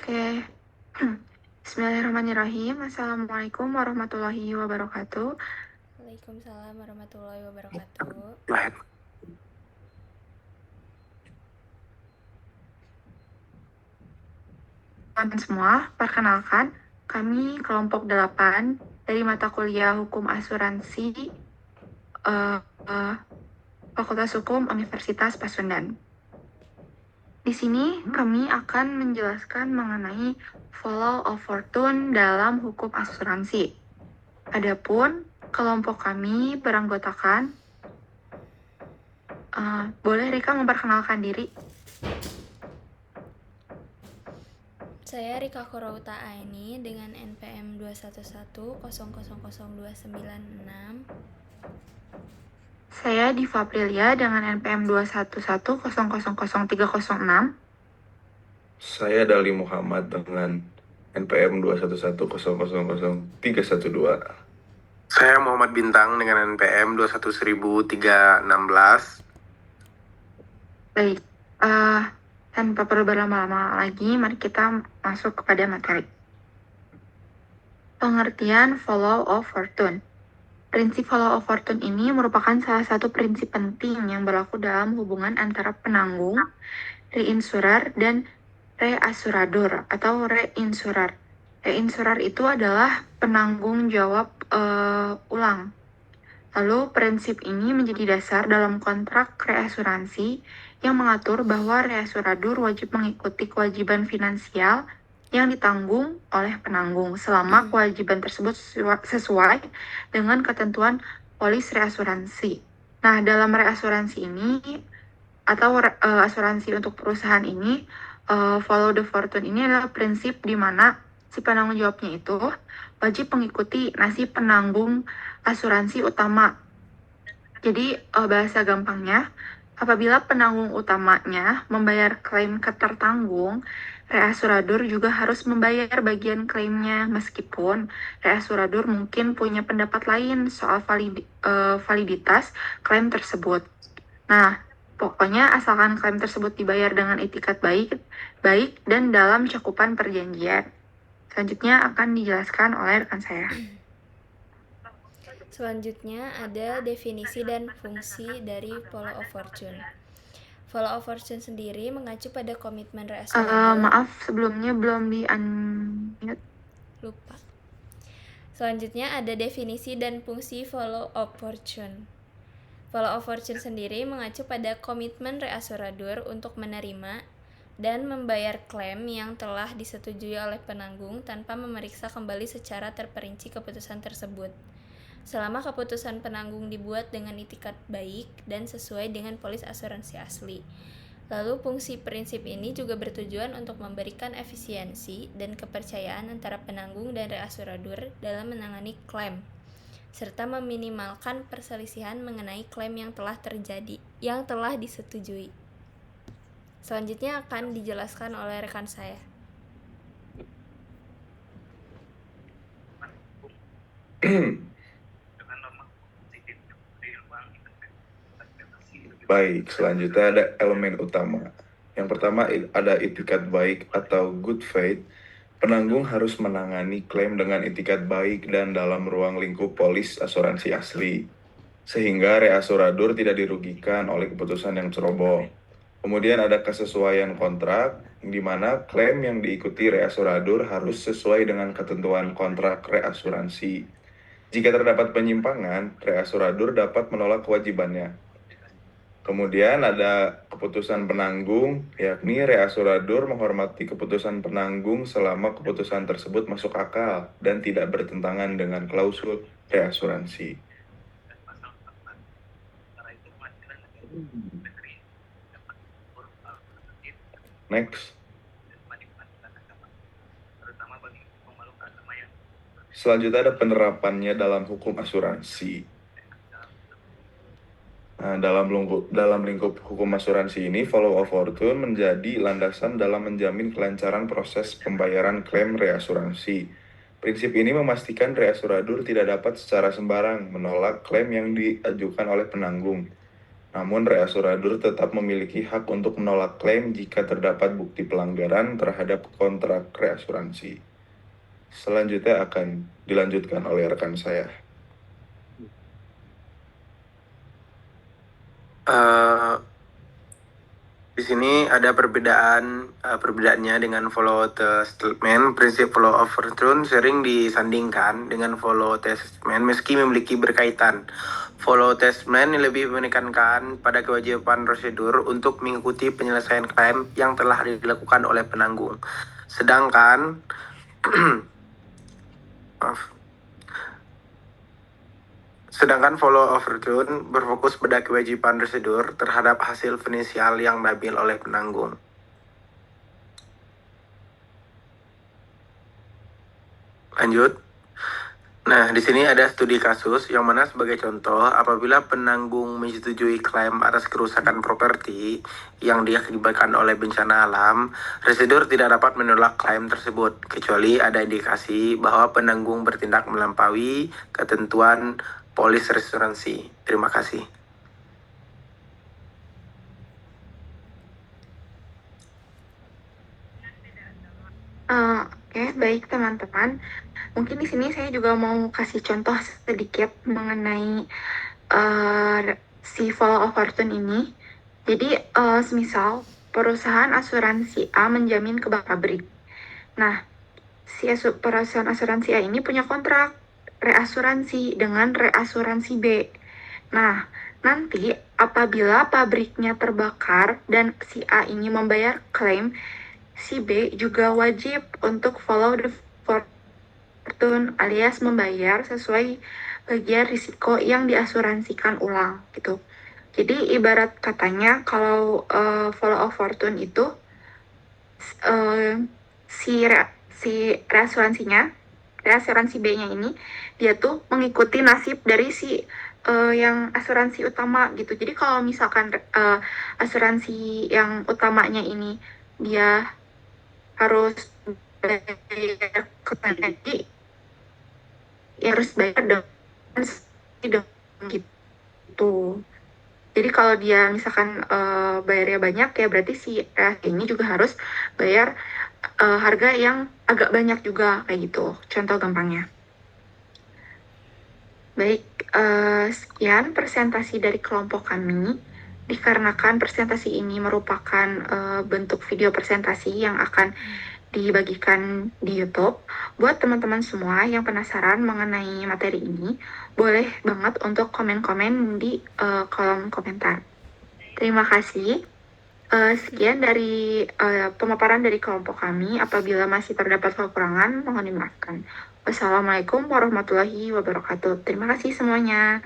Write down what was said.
Oke. Bismillahirrahmanirrahim. Assalamualaikum warahmatullahi wabarakatuh. Waalaikumsalam warahmatullahi wabarakatuh. Teman-teman semua, perkenalkan, kami kelompok 8 dari mata kuliah Hukum Asuransi eh, eh, Fakultas Hukum Universitas Pasundan. Di sini kami akan menjelaskan mengenai follow of fortune dalam hukum asuransi. Adapun kelompok kami beranggotakan, boleh Rika memperkenalkan diri? Saya Rika Korauta Aini dengan NPM 211000296. Saya Diva Aprilia dengan NPM 211000306. Saya Dali Muhammad dengan NPM 211000312. Saya Muhammad Bintang dengan NPM 21316. Baik, tanpa perlu berlama-lama lagi, mari kita masuk kepada materi. Pengertian follow of fortune. Prinsip follow of fortune ini merupakan salah satu prinsip penting yang berlaku dalam hubungan antara penanggung, reinsurer, dan reassurador atau reinsurer. Reinsurer itu adalah penanggung jawab ulang. Lalu prinsip ini menjadi dasar dalam kontrak reasuransi yang mengatur bahwa reassurador wajib mengikuti kewajiban finansial yang ditanggung oleh penanggung selama kewajiban tersebut sesuai dengan ketentuan polis reasuransi. Nah, dalam reasuransi ini atau asuransi untuk perusahaan ini, follow the fortune ini adalah prinsip di mana si penanggung jawabnya itu wajib mengikuti nasib penanggung asuransi utama. Jadi bahasa gampangnya, apabila penanggung utamanya membayar klaim ke tertanggung, reassurador juga harus membayar bagian klaimnya meskipun reassurador mungkin punya pendapat lain soal validitas klaim tersebut. Nah, pokoknya asalkan klaim tersebut dibayar dengan itikat baik dan dalam cakupan perjanjian. Selanjutnya akan dijelaskan oleh rekan saya. Selanjutnya ada definisi dan fungsi dari follow of fortune. Follow of fortune sendiri mengacu pada komitmen reassurador. Maaf, sebelumnya belum di-unmute. Lupa. Selanjutnya ada definisi dan fungsi follow of fortune. Follow of fortune sendiri mengacu pada komitmen reassurador untuk menerima dan membayar klaim yang telah disetujui oleh penanggung tanpa memeriksa kembali secara terperinci keputusan tersebut. Selama keputusan penanggung dibuat dengan itikat baik dan sesuai dengan polis asuransi asli. Lalu fungsi prinsip ini juga bertujuan untuk memberikan efisiensi dan kepercayaan antara penanggung dan reassurador dalam menangani klaim, serta meminimalkan perselisihan mengenai klaim yang telah disetujui. Selanjutnya akan dijelaskan oleh rekan saya. Baik, selanjutnya ada elemen utama. Yang pertama ada itikat baik atau good faith. Penanggung harus menangani klaim dengan itikat baik dan dalam ruang lingkup polis asuransi asli, sehingga reassurador tidak dirugikan oleh keputusan yang ceroboh. Kemudian ada kesesuaian kontrak, di mana klaim yang diikuti reassurador harus sesuai dengan ketentuan kontrak reasuransi. Jika terdapat penyimpangan, reassurador dapat menolak kewajibannya. Kemudian ada keputusan penanggung, yakni reassurador menghormati keputusan penanggung selama keputusan tersebut masuk akal dan tidak bertentangan dengan klausul reasuransi. Next. Selanjutnya ada penerapannya dalam hukum asuransi. Nah, dalam lingkup hukum asuransi ini, follow of fortune menjadi landasan dalam menjamin kelancaran proses pembayaran klaim reasuransi. Prinsip ini memastikan reassurador tidak dapat secara sembarang menolak klaim yang diajukan oleh penanggung. Namun, reasuradur tetap memiliki hak untuk menolak klaim jika terdapat bukti pelanggaran terhadap kontrak reasuransi. Selanjutnya akan dilanjutkan oleh rekan saya. Di sini ada perbedaannya dengan follow the statement. Prinsip follow of fortune sering disandingkan dengan follow the statement meski memiliki berkaitan. Follow the statement lebih menekankan pada kewajiban prosedur untuk mengikuti penyelesaian klaim yang telah dilakukan oleh penanggung. Sedangkan Sedangkan follow of fortune berfokus pada kewajiban prosedur terhadap hasil finansial yang diambil oleh penanggung. Lanjut. Nah, di sini ada studi kasus yang mana sebagai contoh, apabila penanggung menyetujui klaim atas kerusakan properti yang diakibatkan oleh bencana alam, residur tidak dapat menolak klaim tersebut, kecuali ada indikasi bahwa penanggung bertindak melampaui ketentuan polis reasuransi. Terima kasih. Oke, baik teman-teman. Mungkin di sini saya juga mau kasih contoh sedikit mengenai si follow of fortune ini. Jadi, semisal perusahaan asuransi A menjamin ke pabrik. Nah, si perusahaan asuransi A ini punya kontrak reasuransi dengan reasuransi B. Nah, nanti apabila pabriknya terbakar dan si A ini membayar klaim, si B juga wajib untuk follow the fortune alias membayar sesuai bagian risiko yang diasuransikan ulang gitu. Jadi ibarat katanya kalau follow of fortune itu si reasuransi B-nya ini dia tuh mengikuti nasib dari si yang asuransi utama gitu. Jadi kalau misalkan asuransi yang utamanya ini dia harus bayar ke tadi, ya harus bayar dengan gitu. Jadi kalau dia misalkan bayarnya banyak, ya berarti si ini juga harus bayar harga yang agak banyak juga, kayak gitu. Contoh gampangnya. Baik, sekian presentasi dari kelompok kami. Dikarenakan presentasi ini merupakan bentuk video presentasi yang akan dibagikan di YouTube. Buat teman-teman semua yang penasaran mengenai materi ini, boleh banget untuk komen-komen di kolom komentar. Terima kasih. Sekian dari pemaparan dari kelompok kami. Apabila masih terdapat kekurangan, mohon dimaafkan. Wassalamualaikum warahmatullahi wabarakatuh. Terima kasih semuanya.